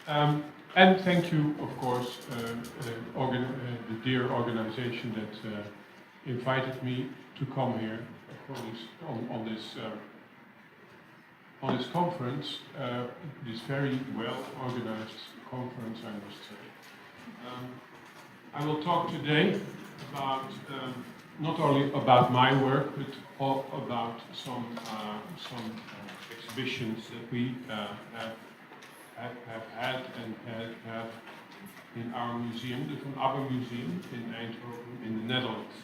And thank you, of course, the dear organization that invited me to come here on this conference, this very well organized conference, I must say. I will talk today about not only about my work, but about some exhibitions that we have had and have in our museum, the Van Abbemuseum in Eindhoven, in the Netherlands.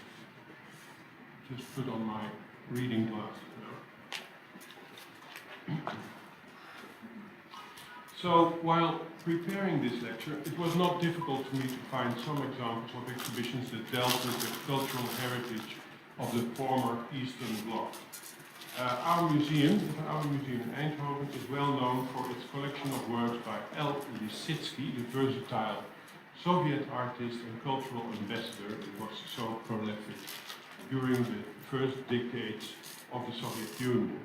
Just put on my reading glasses now. So, while preparing this lecture, it was not difficult for me to find some examples of exhibitions that dealt with the cultural heritage of the former Eastern Bloc. Our museum, the Van Abbemuseum in Eindhoven, is well known for its collection of works by Lissitzky, the versatile Soviet artist and cultural ambassador who was so prolific during the first decades of the Soviet Union.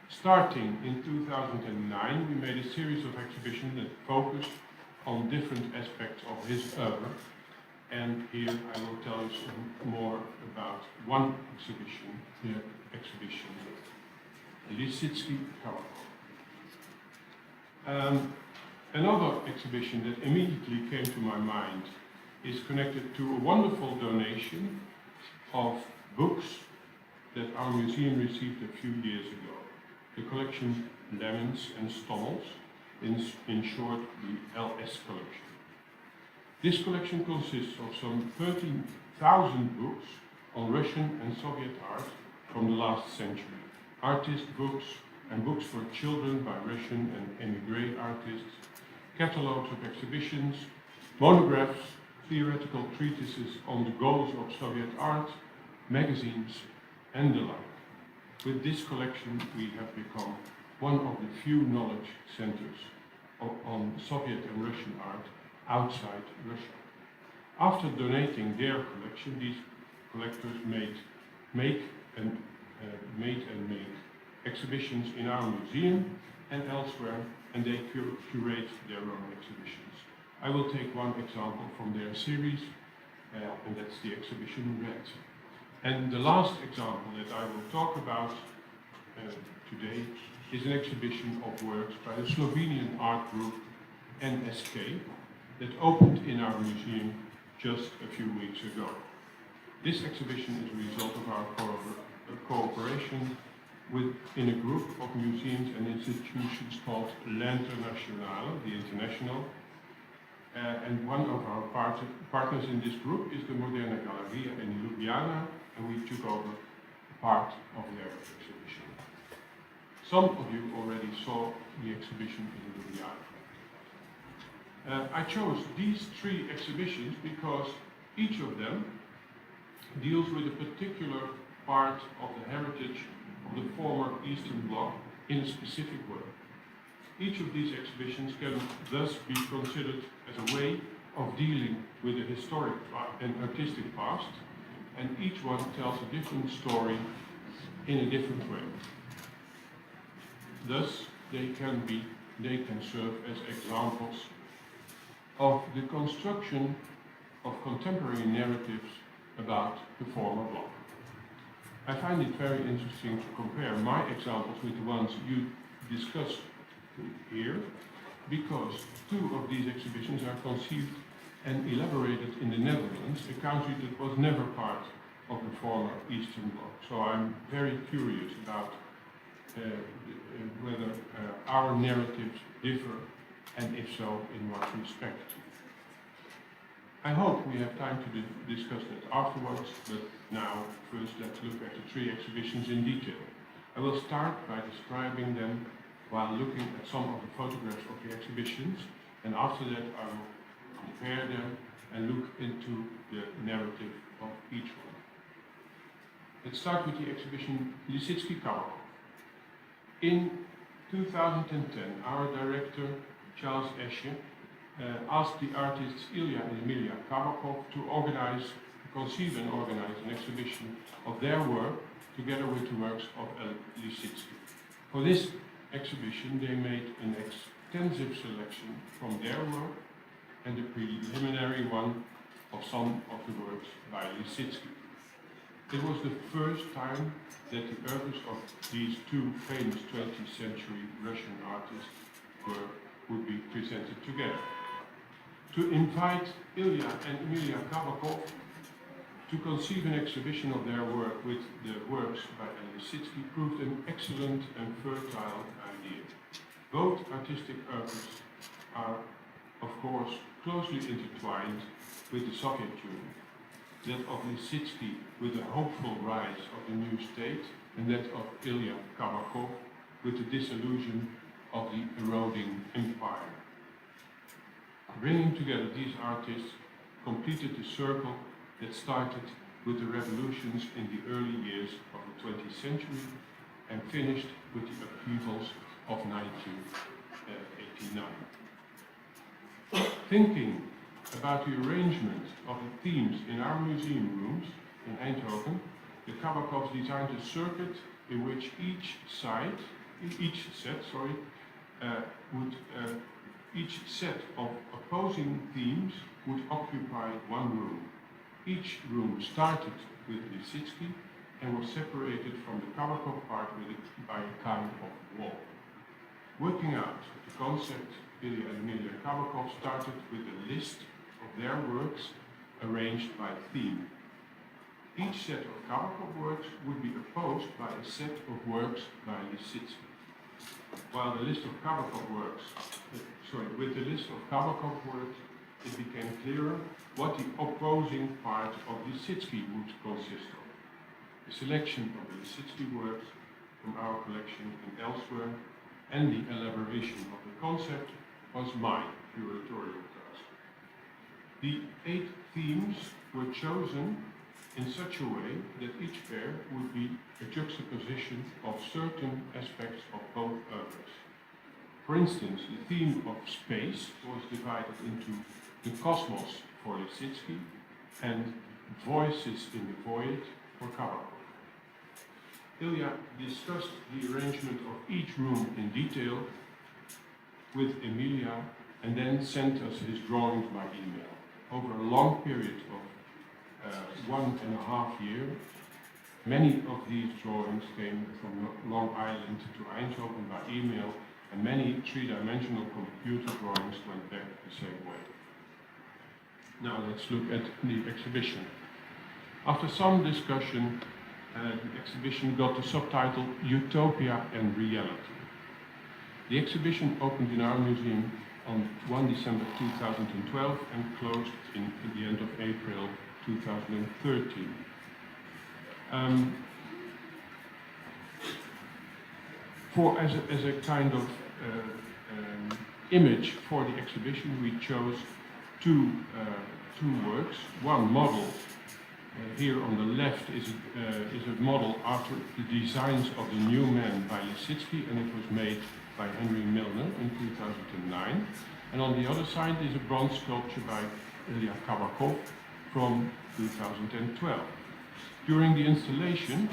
Starting in 2009, we made a series of exhibitions that focused on different aspects of his oeuvre, and here I will tell you some more about one exhibition, the exhibition Lissitzky Kapital. Another exhibition that immediately came to my mind is connected to a wonderful donation of books that our museum received a few years ago. The collection Lemons and Stommels, in short the LS collection. This collection consists of some 13,000 books on Russian and Soviet art from the last century. Artist books and books for children by Russian and émigré artists, catalogues of exhibitions, monographs, theoretical treatises on the goals of Soviet art, magazines, and the like. With this collection, we have become one of the few knowledge centers on Soviet and Russian art outside Russia. After donating their collection, these collectors made and make exhibitions in our museum and elsewhere, and they curate their own exhibitions. I will take one example from their series, and that's the exhibition GRAD. And the last example that I will talk about today is an exhibition of works by the Slovenian art group NSK that opened in our museum just a few weeks ago. This exhibition is a result of our cooperation within a group of museums and institutions called L'Internationale, the International, and one of our partners in this group is the Moderne Galleria in Ljubljana, and we took over part of their exhibition. Some of you already saw the exhibition in Ljubljana. I chose these three exhibitions because each of them deals with a particular part of the heritage of the former Eastern Bloc in a specific way. Each of these exhibitions can thus be considered as a way of dealing with the historic and artistic past, and each one tells a different story in a different way. Thus, they can serve as examples of the construction of contemporary narratives about the former bloc. I find it very interesting to compare my examples with the ones you discussed here, because two of these exhibitions are conceived and elaborated in the Netherlands, a country that was never part of the former Eastern Bloc. So I'm very curious about whether our narratives differ, and if so, in what respect. I hope we have time to discuss that afterwards, but now first let's look at the three exhibitions in detail. I will start by describing them while looking at some of the photographs of the exhibitions, and after that I will compare them and look into the narrative of each one. Let's start with the exhibition Lissitzky Kapital. In 2010, our director, Charles Esche, asked the artists Ilya and Emilia Kabakov to conceive and organize an exhibition of their work together with the works of Lissitzky. For this exhibition, they made extensive selection from their work and a preliminary one of some of the works by Lissitzky. It was the first time that the works of these two famous 20th century Russian artists would be presented together. To invite Ilya and Emilia Kabakov to conceive an exhibition of their work with the works by Lissitzky proved an excellent and fertile idea. Both artistic oeuvres are, of course, closely intertwined with the Soviet Union, that of Lissitzky with the hopeful rise of the new state, and that of Ilya Kabakov with the dissolution of the eroding empire. Bringing together these artists completed the circle that started with the revolutions in the early years of the 20th century and finished with the upheavals of 1989. Thinking about the arrangement of the themes in our museum rooms in Eindhoven, the Kabakovs designed a circuit in which each set of opposing themes would occupy one room. Each room started with Lissitzky and was separated from the Kabakov part by a kind of wall. Working out the concept, Ilya and Emilia Kabakov started with a list of their works arranged by theme. Each set of Kabakov works would be opposed by a set of works by Lissitzky. While the list of Kabakov works, with the list of Kabakov works, it became clearer what the opposing part of Lissitzky would consist of. The selection of the Lissitzky works from our collection and elsewhere, and the elaboration of the concept was my curatorial task. The 8 themes were chosen in such a way that each pair would be a juxtaposition of certain aspects of both oeuvres. For instance, the theme of space was divided into the cosmos for Lissitzky and voices in the void for Kabakov. Ilya discussed the arrangement of each room in detail with Emilia and then sent us his drawings by email. Over a long period of 1.5 years, many of these drawings came from Long Island to Eindhoven by email, and many three-dimensional computer drawings went back the same way. Now let's look at the exhibition. After some discussion, the exhibition got the subtitle Utopia and Reality. The exhibition opened in our museum on 1 December 2012 and closed at the end of April 2013. As a kind of image for the exhibition, we chose two works. One model, here on the left, is a model after the designs of the New Man by Lissitzky, and it was made by Henry Milner in 2009. And on the other side is a bronze sculpture by Ilya Kabakov from 2012. During the installation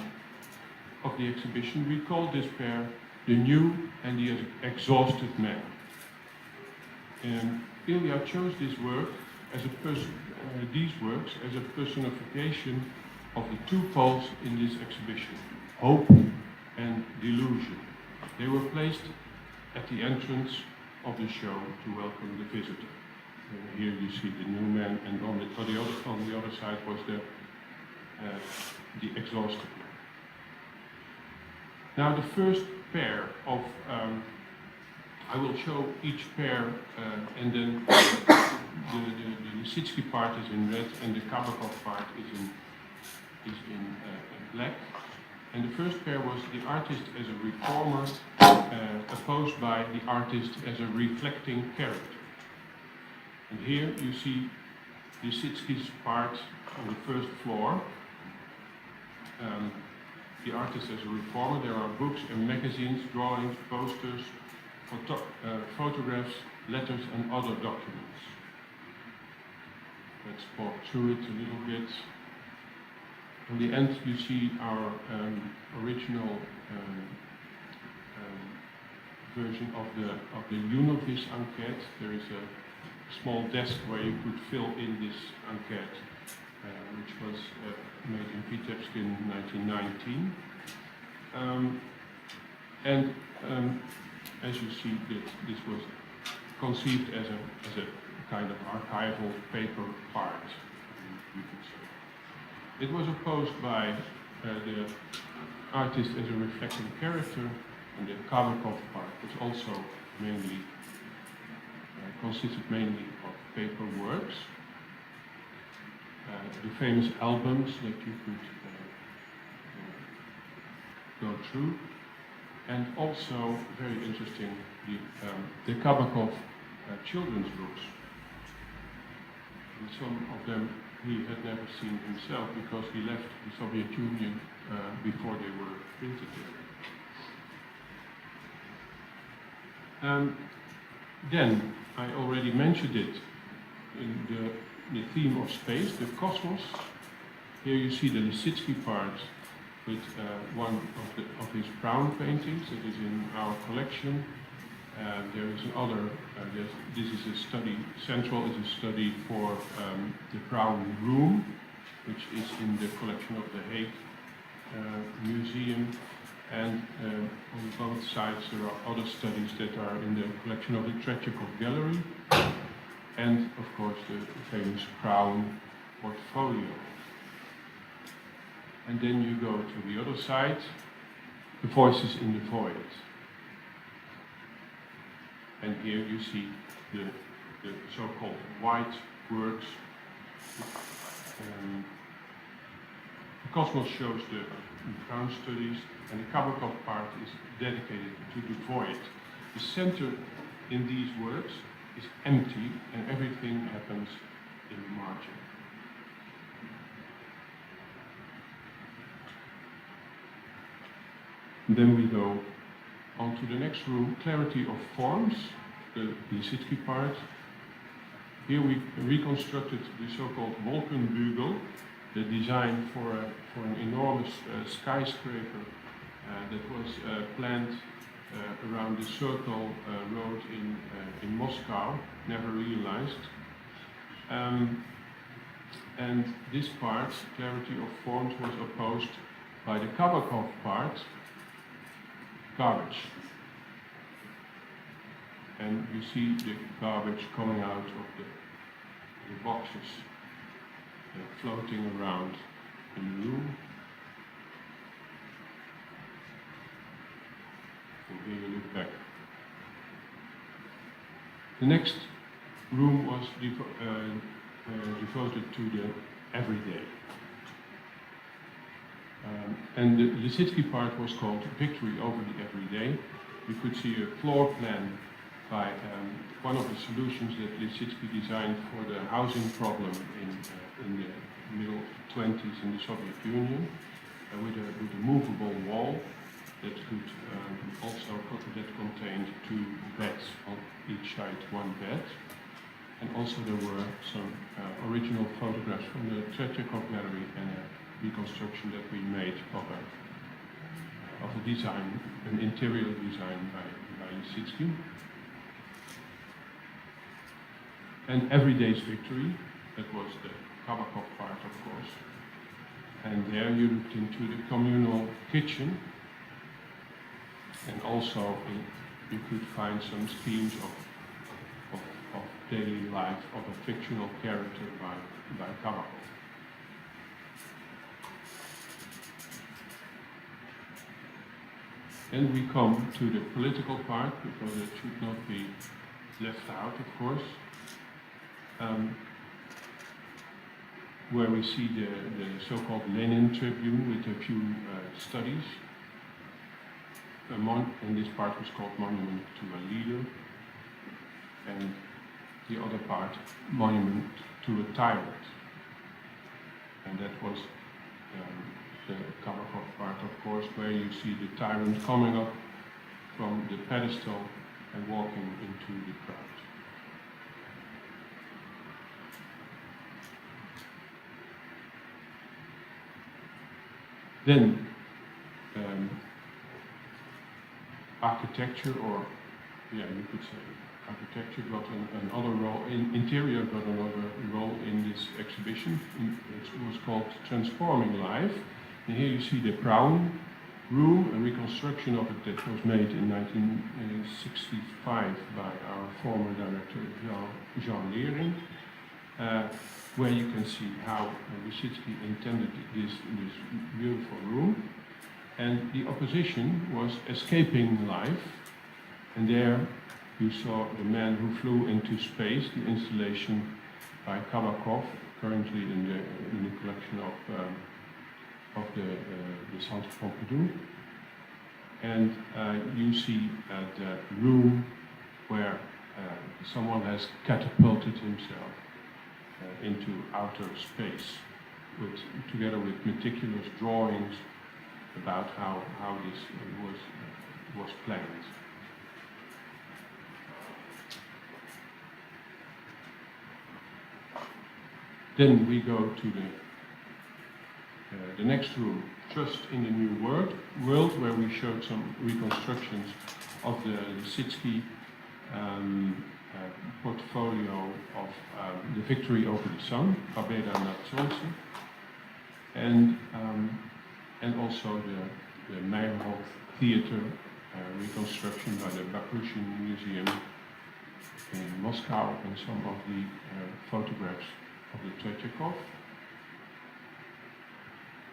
of the exhibition, we called this pair the New and the Exhausted Man. Ilya chose these works as a personification of the two poles in this exhibition, hope and delusion. They were placed at the entrance of the show to welcome the visitor. Here you see the New Man, and on the other side was the Exhausted Man. Now the first pair of, I will show each pair, and then the Lissitzky part is in red and the Kabakov part is in black. And the first pair was the artist as a reformer, opposed by the artist as a reflecting character. And here you see Lissitzky's part on the first floor. The artist as a reformer. There are books and magazines, drawings, posters, photographs, letters and other documents. Let's walk through it a little bit. In the end you see our original version of the Univis enquête. There is a small desk where you could fill in this enquête, which was made in Vitebsk in 1919. As you see, this was conceived as a kind of archival paper part, you could say. It was opposed by the artist as a reflecting character, and the Kabakov part was also mainly consisted mainly of paper works. The famous albums that you could go through, and also very interesting the Kabakov children's books. And some of them he had never seen himself because he left the Soviet Union before they were printed there. Then, I already mentioned it in the theme of space, the cosmos. Here you see the Lissitzky part with one of his Brown paintings that is in our collection. There is another, this is a study, central is a study for the Brown Room, which is in the collection of the Hague Museum. And on both sides there are other studies that are in the collection of the Tretyakov Gallery, and of course the famous Crown portfolio. And then you go to the other side, the Voices in the Void. And here you see the so-called white works. The Cosmos shows the Brown studies, and the Kabakov part is dedicated to the void. The center in these works is empty, and everything happens in the margin. And then we go on to the next room, Clarity of Forms, the Lissitzky part. Here we reconstructed the so-called Wolkenbügel, the design for an enormous skyscraper that was planned around the Circle Road in Moscow, never realized. And this part, Clarity of Forms, was opposed by the Kabakov part, garbage. And you see the garbage coming out of the boxes, floating around in the room. And here you look back. The next room was devoted to the everyday. And the Lissitzky part was called Victory over the Everyday. You could see a floor plan by one of the solutions that Lissitzky designed for the housing problem in the middle of the 20s in the Soviet Union, with a movable wall that could that contained 2 beds on each side, 1 bed. And also there were some original photographs from the Tretyakov Gallery and a reconstruction that we made of a design, an interior design by Lissitzky. And Everyday's Victory, that was the Kabakov part, of course. And there you looked into the communal kitchen, and also you could find some themes of daily life of a fictional character by Kabakov. And we come to the political part, because it should not be left out, of course, where we see the so-called Lenin Tribune with a few studies. And this part was called Monument to a Leader, and the other part, Monument to a Tyrant. And that was the Kabakov part, of course, where you see the tyrant coming up from the pedestal and walking into the crowd. Then architecture, or yeah, you could say architecture got another role, interior got another role in this exhibition. It was called Transforming Life. And here you see the Brown room, a reconstruction of it that was made in 1965 by our former director Jean Leering, where you can see how Lissitzky intended this beautiful room. And the opposition was Escaping Life, and there you saw The Man Who Flew into Space, the installation by Kabakov, currently in the collection of the Centre Pompidou. And you see the room where someone has catapulted himself into outer space, together with meticulous drawings about how this was planned. Then we go to the next room, Trust in the New World, where we showed some reconstructions of the Lissitzky portfolio of The Victory Over the Sun, Pobeda nad Solnce, and also the Meyerhof Theater reconstruction by the Bakushkin Museum in Moscow, and some of the photographs of the Tretyakov,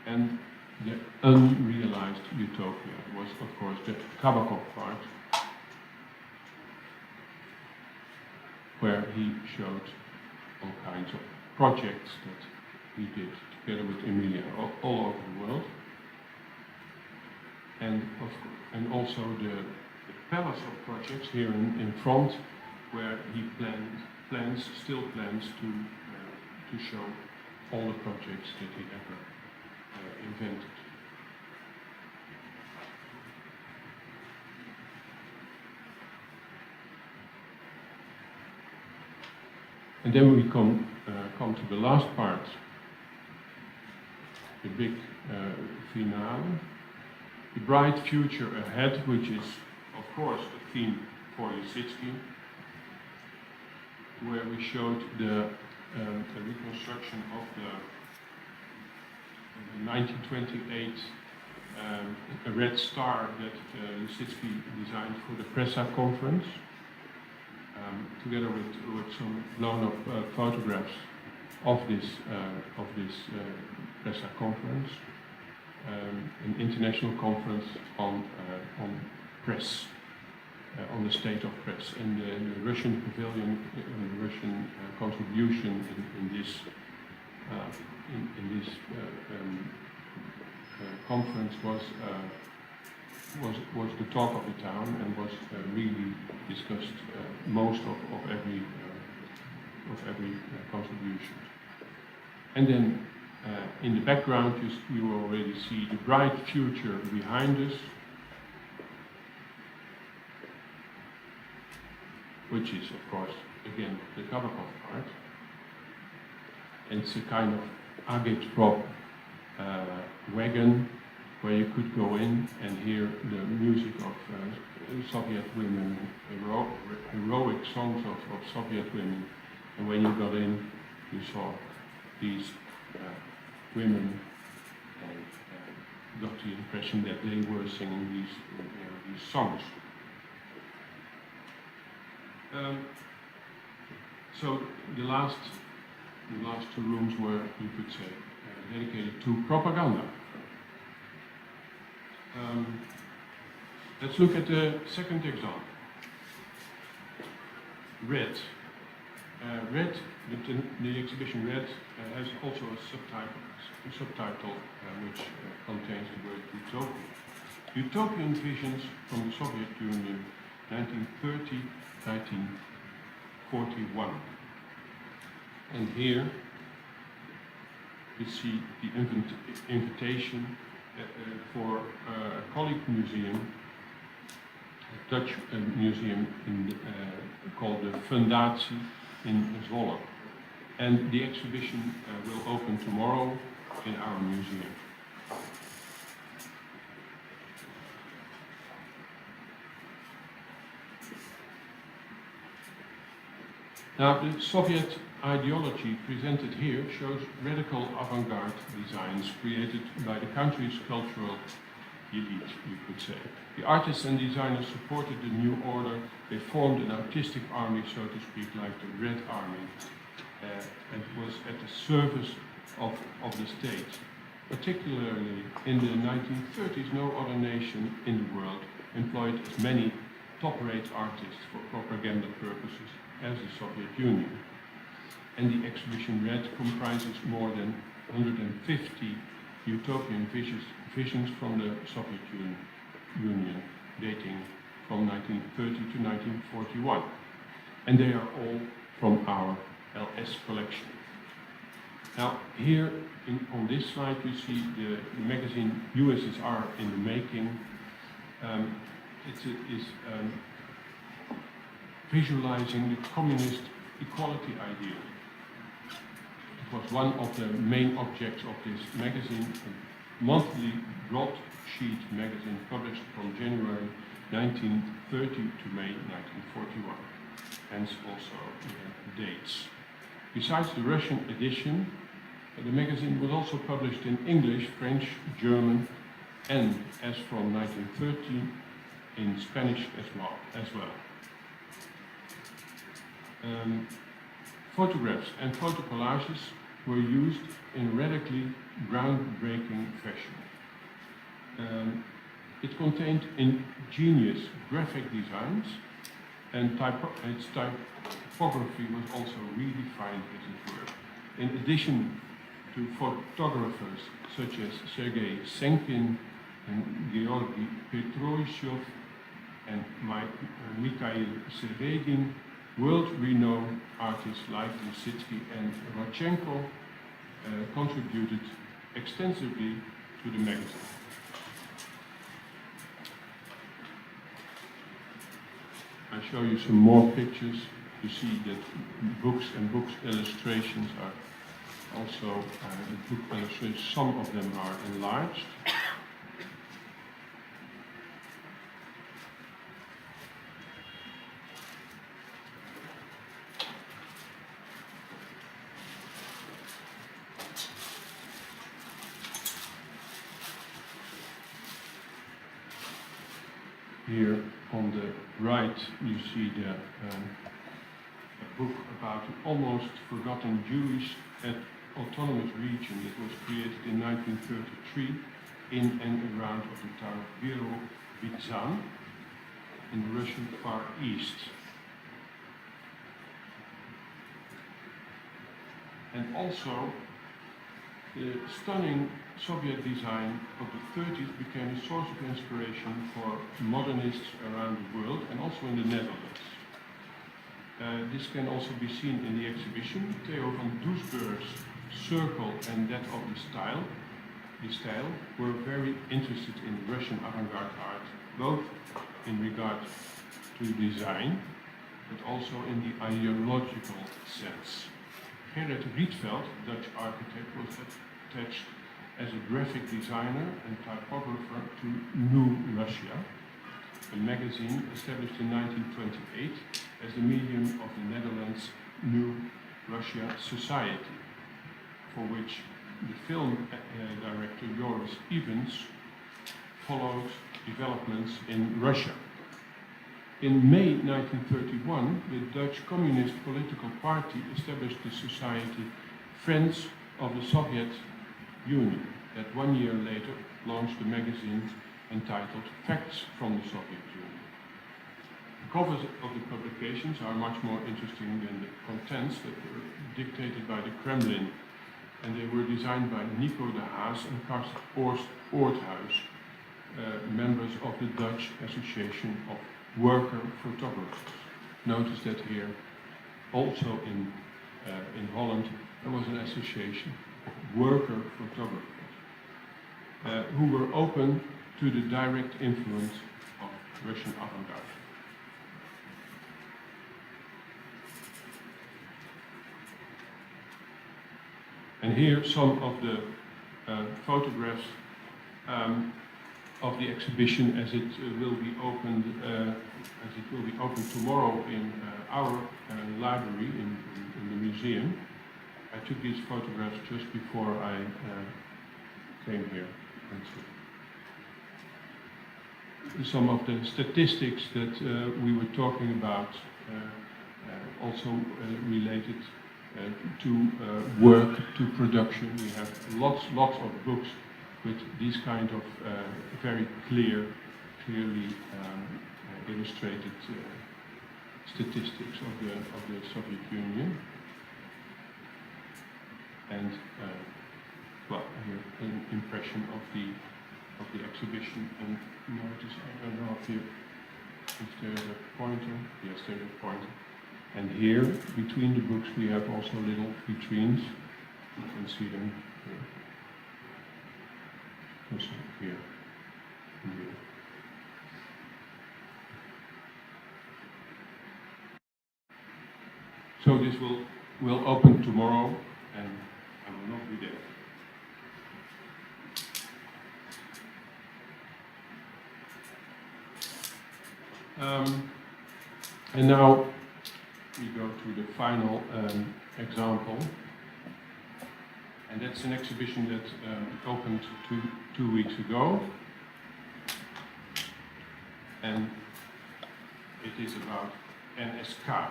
and the unrealized Utopia was, of course, the Kabakov part, where he showed all kinds of projects that he did together with Emilia all over the world, and also the palace of projects here in front, where he still plans to show all the projects that he ever invented. And then we come to the last part, the big finale, the bright future ahead, which is, of course, a theme for Lissitzky, where we showed the reconstruction of the 1928 a red star that Lissitzky designed for the Pressa conference, together with some blown-up photographs of this Pressa conference, an international conference on press. On the state of press, and the Russian pavilion, the Russian contribution in this conference was the talk of the town, and was really discussed most of every contribution. And then in the background you already see the bright future behind us, which is, of course, again, the Kabakov part. And it's a kind of agitprop wagon where you could go in and hear the music of Soviet women, heroic songs of Soviet women. And when you got in, you saw these women and got the impression that they were singing these songs. So the last two rooms were, you could say, dedicated to propaganda. Let's look at the second example. Red. The exhibition Red has also a subtitle which contains the word Utopia. Utopian visions from the Soviet Union, 1930-1941. And here you see the invitation for a colleague museum, a Dutch museum called the Fundatie in Zwolle. And the exhibition will open tomorrow in our museum. Now, the Soviet ideology presented here shows radical avant-garde designs created by the country's cultural elite, you could say. The artists and designers supported the new order. They formed an artistic army, so to speak, like the Red Army, and was at the service of the state. Particularly in the 1930s, no other nation in the world employed as many top-rate artists for propaganda purposes as the Soviet Union. And the exhibition GRAD comprises more than 150 utopian visions from the Soviet Union, dating from 1930 to 1941. And they are all from our LS collection. Now, here on this slide, you see the magazine USSR in the making. It is visualizing the communist equality ideal. It was one of the main objects of this magazine, a monthly broadsheet magazine published from January 1930 to May 1941. Hence also the dates. Besides the Russian edition, the magazine was also published in English, French, German, and, as from 1913, in Spanish as well. Photographs and photo collages were used in radically groundbreaking fashion. It contained ingenious graphic designs, and its typography was also redefined, as it were. In addition to photographers such as Sergei Senkin and Georgy Petroshov and Mikhail Seredin, world-renowned artists like Lissitzky and Rodchenko contributed extensively to the magazine. I show you some more pictures. You see that books and books illustrations are also the book illustrations. Some of them are enlarged. Here on the right you see a book about an almost forgotten Jewish and autonomous region that was created in 1933 in and around of the town of Birobidzhan in the Russian Far East. And also the stunning Soviet design of the 30s became a source of inspiration for modernists around the world and also in the Netherlands. This can also be seen in the exhibition. Theo van Doesburg's circle and that of the style were very interested in Russian avant-garde art, both in regard to design, but also in the ideological sense. Gerrit Rietveld, Dutch architect, was attached as a graphic designer and typographer to New Russia, a magazine established in 1928 as the medium of the Netherlands' New Russia Society, for which the film director Joris Ivens followed developments in Russia. In May 1931, the Dutch Communist Political Party established the society Friends of the Soviet Union, that 1 year later launched a magazine entitled Facts from the Soviet Union. The covers of the publications are much more interesting than the contents that were dictated by the Kremlin, and they were designed by Nico de Haas and Karst Oorthuis, members of the Dutch Association of Worker Photographers. Notice that here, also in Holland, there was an association of worker photographers who were open to the direct influence of Russian avant-garde. And here some of the photographs of the exhibition as it will be opened tomorrow in our library in the museum. I took these photographs just before I came here. Some of the statistics that we were talking about also related to work, to production. We have lots of books with these kind of very clearly illustrated statistics of the Soviet Union. And well, here an impression of the exhibition. And notice, I don't know if there's a pointer. Yes, there's a pointer. And here, between the books, we have also little vitrines. You can see them here. Also here. And here. So this will open tomorrow, and I will not be there. And now we go to the final example, and that's an exhibition that opened two weeks ago, and it is about NSK.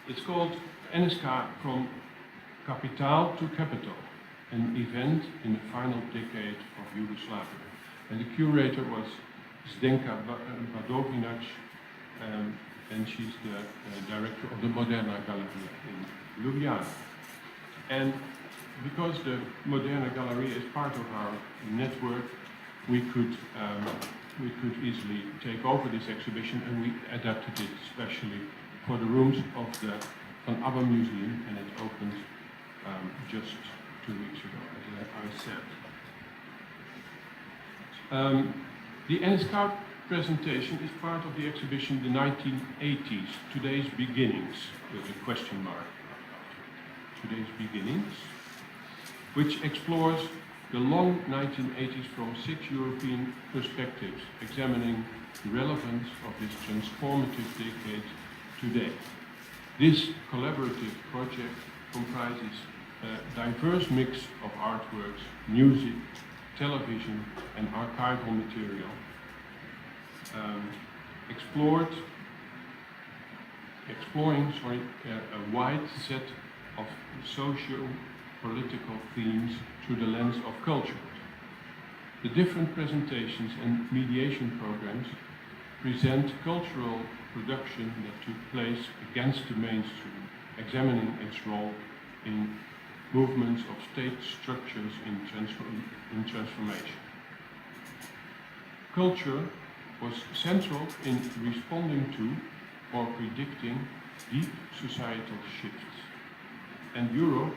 It's called NSK from Kapital to Capital, an event in the final decade of Yugoslavia. And the curator was Zdenka Badovinac, and she's the director of the Moderna Gallery in Ljubljana. And because the Moderna Gallery is part of our network, we could easily take over this exhibition, and we adapted it especially for the rooms of the Van Abbemuseum, and it opened just 2 weeks ago, as I said. The NSK presentation is part of the exhibition The 1980s, Today's Beginnings, with a question mark after Today's Beginnings, which explores the long 1980s from 6 European perspectives, examining the relevance of this transformative decade today. This collaborative project comprises a diverse mix of artworks, music, television, and archival material, exploring a wide set of socio-political themes through the lens of culture. The different presentations and mediation programs present cultural production that took place against the mainstream, examining its role in movements of state structures in transformation. Culture was central in responding to or predicting deep societal shifts. And Europe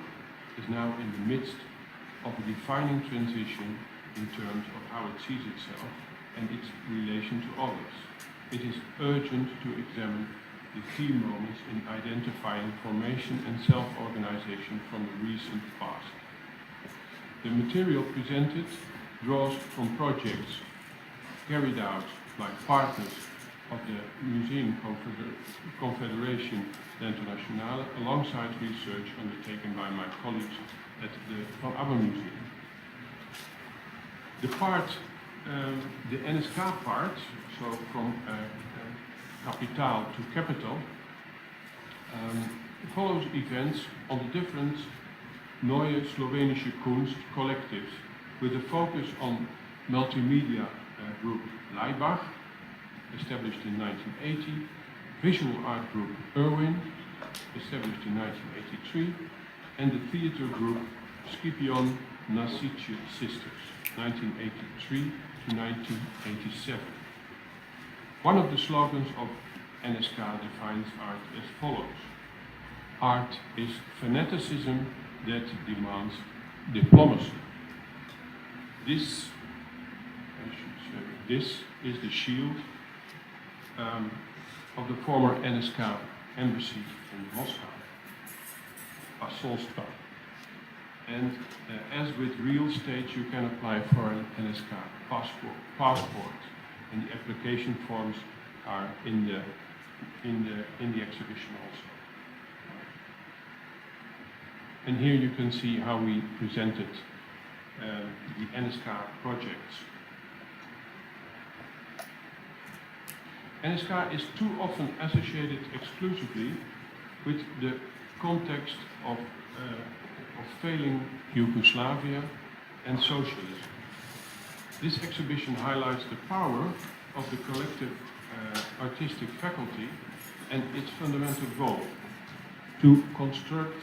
is now in the midst of a defining transition in terms of how it sees itself and its relation to others. It is urgent to examine the key moments in identifying formation and self-organization from the recent past. The material presented draws from projects carried out by partners of the Museum Confederation Internationale alongside research undertaken by my colleagues at the Van Abbemuseum. The NSK part, so from Kapital to Capital, follows events on the different Neue Slowenische Kunst collectives with a focus on multimedia group Leibach, established in 1980, visual art group Irwin, established in 1983, and the theater group Scipion Nasice Sisters, 1983 to 1987. One of the slogans of NSK defines art as follows: art is fanaticism that demands diplomacy. This is the shield of the former NSK embassy in Moscow, Poselstvo. And as with real estate, you can apply for an NSK passport, and the application forms are in the exhibition also. And here you can see how we presented the NSK projects. NSK is too often associated exclusively with the context of failing Yugoslavia and socialism. This exhibition highlights the power of the collective artistic faculty and its fundamental goal to construct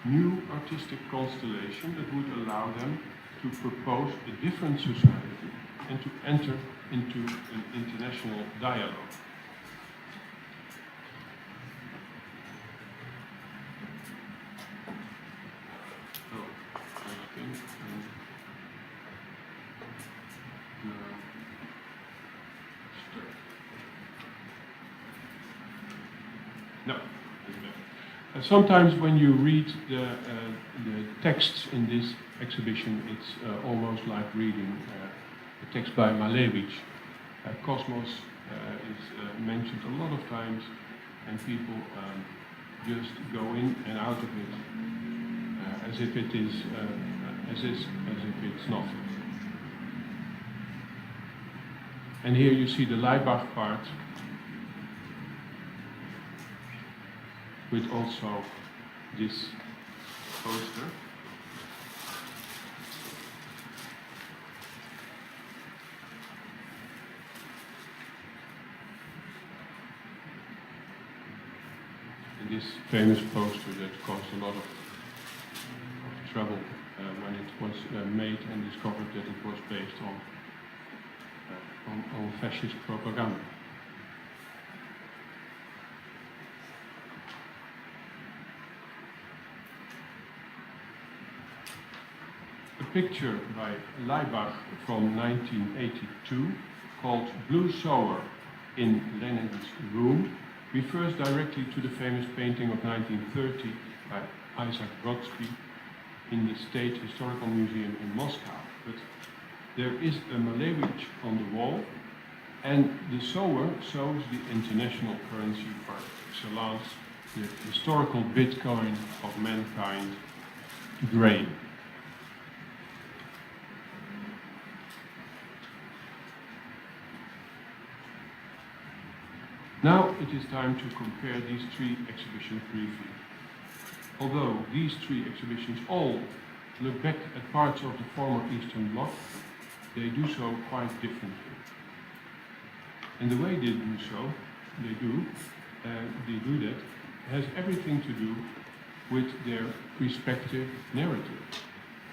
new artistic constellation that would allow them to propose a different society and to enter into an international dialogue. No. Sometimes when you read the texts in this exhibition, it's almost like reading a text by Malevich. Cosmos is mentioned a lot of times, and people just go in and out of it as if it is as if it's nothing. And here you see the Leibach part, with also this poster. And this famous poster that caused a lot of trouble when it was made and discovered that it was based on fascist propaganda. A picture by Leibach from 1982 called Blue Sower in Lenin's Room refers directly to the famous painting of 1930 by Isaac Brodsky in the State Historical Museum in Moscow. But there is a Malevich on the wall, and the sower sows the international currency par excellence, the historical Bitcoin of mankind, grain. Now it is time to compare these three exhibitions briefly. Although these three exhibitions all look back at parts of the former Eastern Bloc, they do so quite differently. And the way they do that, has everything to do with their respective narrative.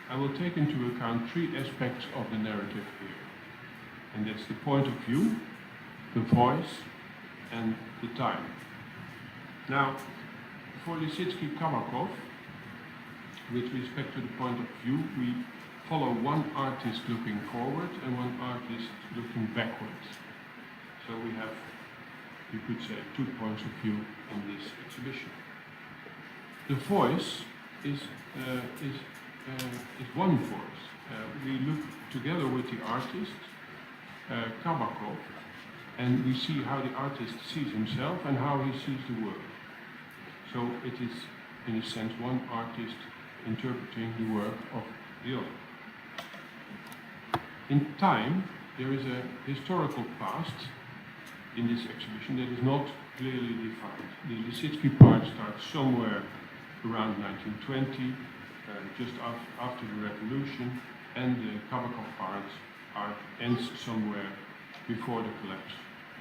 I will take into account three aspects of the narrative here. And that's the point of view, the voice, and the time. Now, for Lissitzky Kabakov, with respect to the point of view, we follow one artist looking forward and one artist looking backwards. So we have, you could say, 2 points of view in this exhibition. The voice is one voice. We look together with the artist, Kabakov, and we see how the artist sees himself and how he sees the world. So it is, in a sense, one artist interpreting the work of the other. In time, there is a historical past in this exhibition that is not clearly defined. The Lissitzky part starts somewhere around 1920, just after the revolution, and the Kabakov part ends somewhere before the collapse,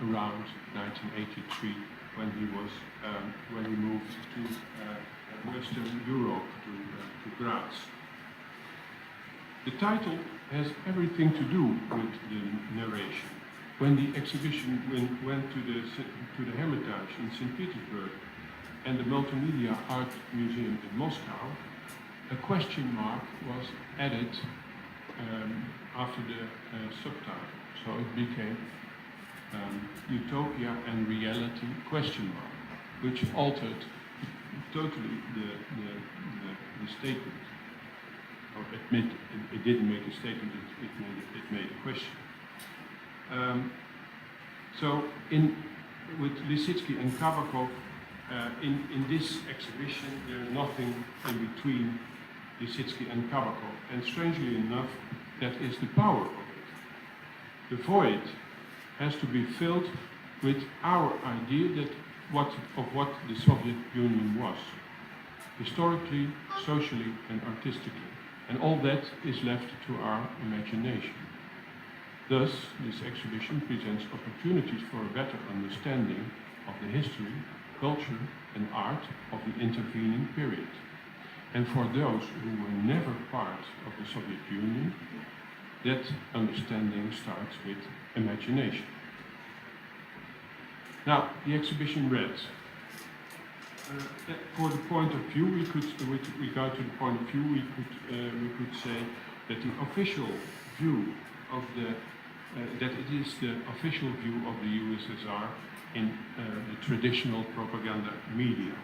around 1983, when he moved to Western Europe, to GRAD. The title has everything to do with the narration. When the exhibition went to the Hermitage in St. Petersburg and the Multimedia Art Museum in Moscow, a question mark was added after the subtitle. So it became Utopia and Reality question mark, which altered totally the statement. or it didn't make a statement, it made a question. So with Lissitzky and Kabakov, in this exhibition there's nothing in between Lissitzky and Kabakov, and strangely enough, that is the power of it. The void has to be filled with our idea of what the Soviet Union was, historically, socially and artistically, and all that is left to our imagination. Thus, this exhibition presents opportunities for a better understanding of the history, culture and art of the intervening period. And for those who were never part of the Soviet Union, that understanding starts with imagination. Now, the exhibition reads, for the point of view, with regard to the point of view, we could say that the official view of that it is the official view of the USSR in the traditional propaganda media.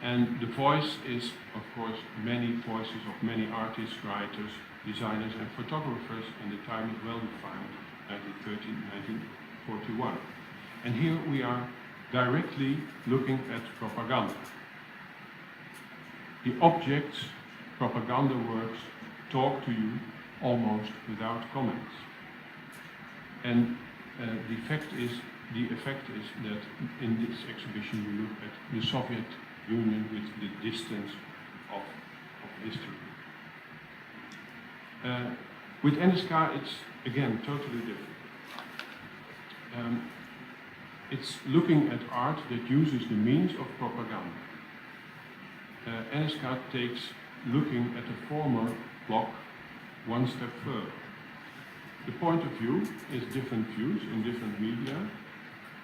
And the voice is, of course, many voices of many artists, writers, designers and photographers, and the time is well defined, 1913, 1941. And here we are directly looking at propaganda. The objects, propaganda works, talk to you almost without comments. And the effect is that in this exhibition we look at the Soviet Union with the distance of history. With NSK it's again totally different. It's looking at art that uses the means of propaganda. NSK takes looking at the former bloc one step further. The point of view is different views in different media.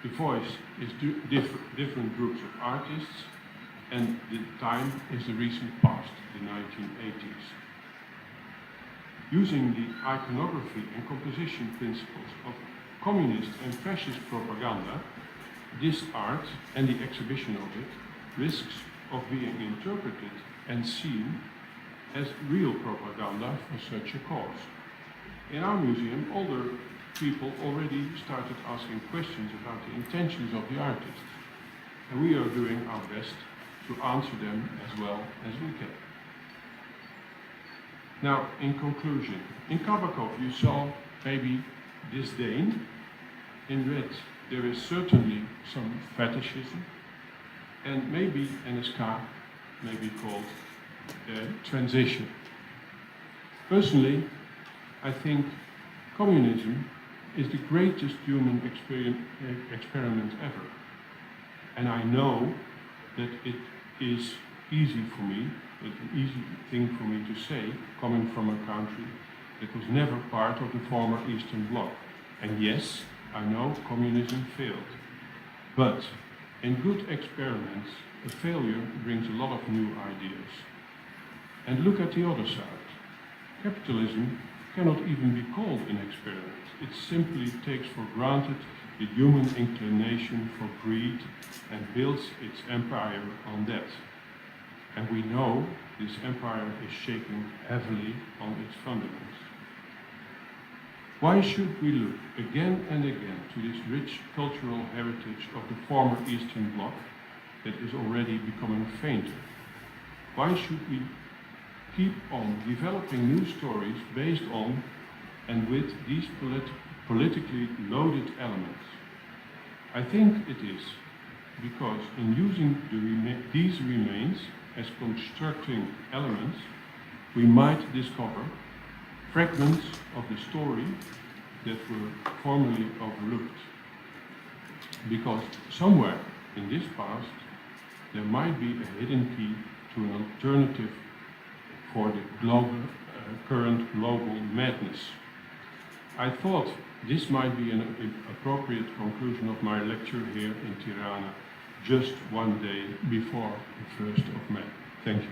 The voice is different groups of artists, and the time is the recent past, the 1980s. Using the iconography and composition principles of communist and fascist propaganda, this art and the exhibition of it risks of being interpreted and seen as real propaganda for such a cause. In our museum, older people already started asking questions about the intentions of the artists, and we are doing our best to answer them as well as we can. Now, in conclusion, in Kabakov you saw maybe disdain. In red there is certainly some fetishism, and maybe NSK may be called transition. Personally, I think communism is the greatest human experiment ever. And I know that it is easy for me, it's an easy thing for me to say, coming from a country that was never part of the former Eastern Bloc. And yes, I know communism failed. But in good experiments, a failure brings a lot of new ideas. And look at the other side. Capitalism cannot even be called an experiment. It simply takes for granted the human inclination for greed and builds its empire on that. And we know this empire is shaking heavily on its fundaments. Why should we look again and again to this rich cultural heritage of the former Eastern Bloc that is already becoming fainter? Why should we keep on developing new stories based on and with these politically loaded elements? I think it is because in using these remains as constructing elements, we might discover fragments of the story that were formerly overlooked. Because somewhere in this past, there might be a hidden key to an alternative for the current global madness. I thought this might be an appropriate conclusion of my lecture here in Tirana, just one day before the 1st of May. Thank you.